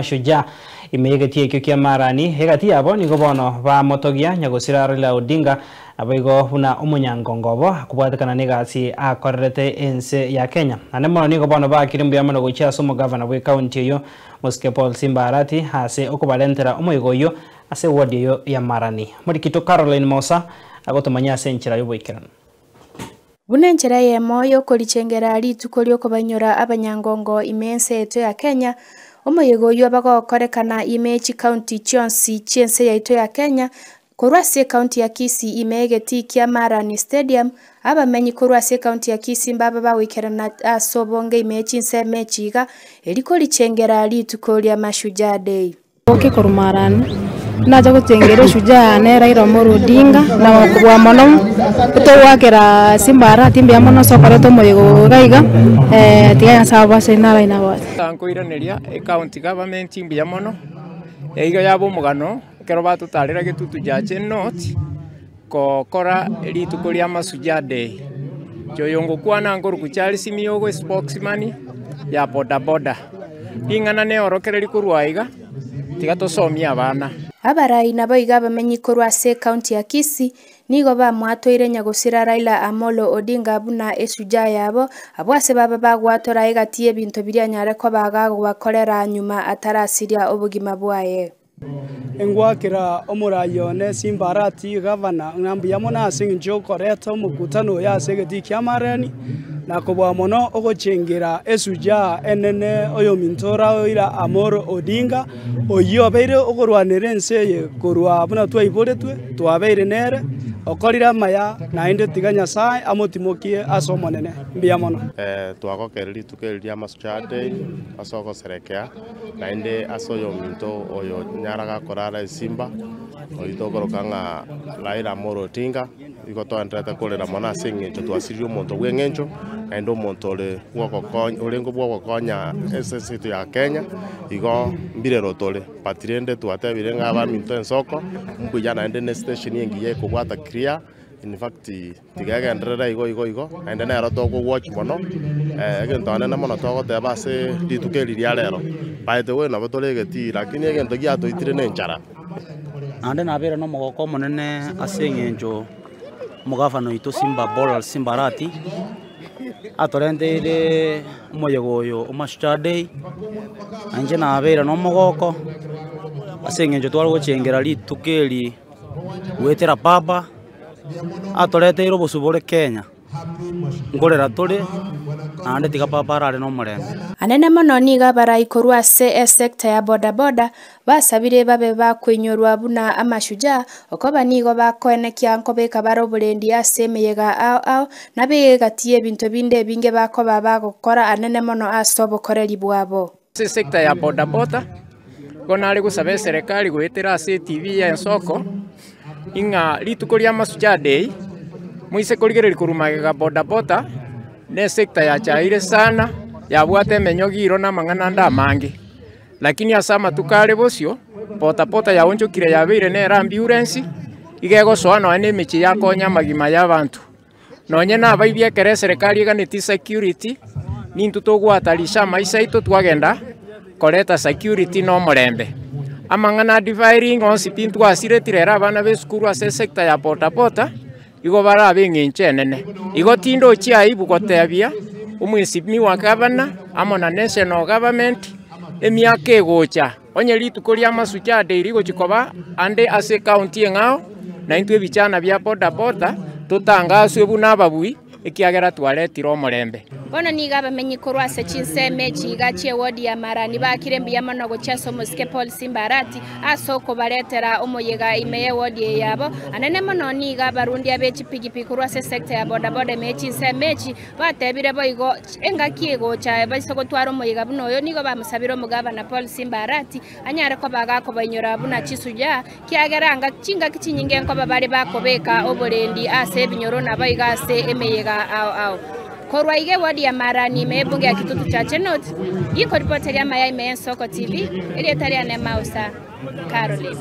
Mashujaa imegetie kyo marani hegati abo ni gobono ba motogia nyagosira Raila Odinga abigo una umunyangongobo kubwatakana negasi akorrete ense ya Kenya anemono ni gobono ba kirimbu ya mono gocha somo governor we county yo Muske Paul Simbarati hase okubalentera umuyigoyo ase wodi yo ya marani muri kito Caroline Mosa agotomanya senchira yo boikirana Bunenchera ye moyo kolichengera lituko lyo kubanyora abanyangongo imense eto ya Kenya umuyigoyo abagokorekana imechi county chionsi chiense ya ito ya Kenya Korwase county ya Kisii imegeti kia Marani Stadium abamenyi Korwase county ya Kisii mbaba bawikerana asobonge imechi nse mechiga eliko lichengera lituko lya Mashujaa Day Oke Korumarani naja gutengera Shujaa ne Raila Odinga na kubwa mono utowakera Simbarati mbya mono sokoreto moyego gaiga tiganya saba senara inawa tankoiraneria county government mbya mono eiga yabo mugano kero batutarira gitutu jaje not ko kora lituko lya Mashujaa Day joyongo kwana ngoro kuchali simiogo spokesman ya boda boda ingana ne orokereri kurwaiga tigatosomia abana abarai nabo igaba menyi Korwase county ya Kisii nigo ba mwatoire nyagosira Raila Amolo Odinga buna Shujaa yabo abwase baba bagwatora igatie ebintu biryanyare ko bagakorera nyuma atarasiria obugima bwaye engwakira omurayone Simbarati governor ngambiyamo nasinjo koreto mukutano ya segeti kyamarani nakobwa mono ogochengera Shujaa enene oyo mintora oira Amolo Odinga oyo beire ogorwanire nseye korwa buna twaibodetwe twabeire nere okorira maya nainde tiganya sai amotimokie asomonene mbiyamono twagokereri tukeria Mashujaa Day asoko serekea nainde asoyo minto oyo nyaraga korara Simba oitogorokanga Raila Amolo Odinga igotwantrete kolera mona singecho twasirio monto gwengencho endo montole gwokokonya orengo bwokokonya SST ya Kenya igo mbirero tole patriende twatebire ngaba minto ensoko mbujana ende ne station yengiye kubwata clear in fact tigagendera igo ende na roto ko watch mono egento anena mono togo teba se ditukeli ria lero by the way na botole geti lakini egento giato itire ne nchara ande na bere no mogoko monene asengenjo mugavano ito Simbarati atorendere umuyegoyo Mashujaa Day anje na bere no mogoko asengenjo twalwo chengera litukeli wetera baba atorete iro bosubore Kenya ngorera tole ande tiga papa rare no murembe anene mono niga barai Korwase sector ya boda boda basabire babe bakwenyorwa buna Amashujaa okoba nigo bakoenekia nkobeka baroburendi asemeyega ao nabegatie bintu binde binge bakoba bagokora anene mono asobokoreri bwabo sector ya boda boda konari gusabe serikali gwetera CTV ya ensoko inga lituko lya Mashujaa Day muise koligereri kurumagega boda boda ne sector ya chaire sana yabwate menyogiro na mangana ndamangi lakini asama tukare bosio pota ya onjokire yabeire ne ambulance igego soano ane michi yakonya magima y'abantu nonye na abaibye kere serikali ganeti security nintu togwatarisha maisha ito twagenda koreta security no murembe amangana diviring on sipintu asiretirera abana b'esukuru ase sector ya pota igo barabe ngincenene igo tindo chia ibu gotebia umwisimi wa governor amona national government emiaka egocha onye lituko lya Mashujaa Day rigo chikoba ande ase county ngao na intwe bichana bya boda tutangaswe buna babui ikiagera twaretiro murembe bono niga bamenyi Korwase chinse mechi gache wodi ya Marani bakirembi ya mono gochaso Muske Paul Simbarati asoko baretera umuyega imeye wodi yabo anene mono niga barundi abechi pigipigi Korwase sector ya boda boda mechi nse mechi batebire boigo engakiego cha basoko twaro umuyega buno yo nigo bamusabiro mugavana Paul Simbarati anyare ko bagako banyora buna Chishujaa kiageranga chinga kichinyinge nko babari bakobeka oborendi ase binyoro na baiga ase emeyega ao Korwaige wadi ya Marani mebunge ya kitutu cha Chenot iko ripoti ya Mayai Soko TV ili etaria ne Mausa Caroline